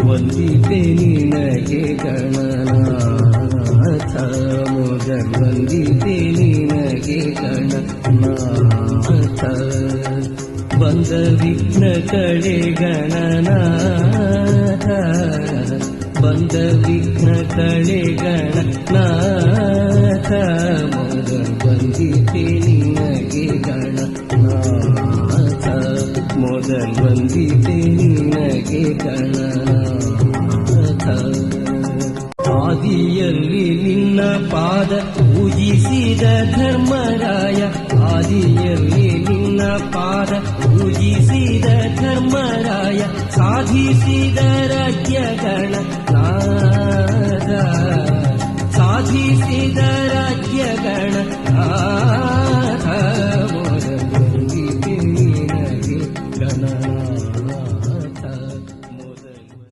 ವಂದಿತೆ ನಿನಗೆ ಗಣನಾಥ ಮೊದಲ್ ವಂದಿತೆ ನಿನಗೆ ಗಣನಾಥ ಬಂದ ವಿಘ್ನ ಕಳೆ ಗಣನಾಥ ಬಂದ ವಿಘ್ನ ಕಳೆ ಗಣನಾಥ ಮೊದಲ್ ವಂದಿತೆ ನಿನಗೆ ಗಣನಾಥ ಮೊದಲ್ ವಂದಿತೆ ನಿನಗೆ ಗಣನಾಥ ಆದಿಯಲ್ಲಿ ನಿನ್ನ ಪಾದ ಪೂಜಿಸಿದ ಧರ್ಮರಾಯ ಆದಿಯಲ್ಲಿ ನಿನ್ನ ಪಾದ ಪೂಜಿಸಿದ ಧರ್ಮರಾಯ ಸಾಧಿಸಿದರ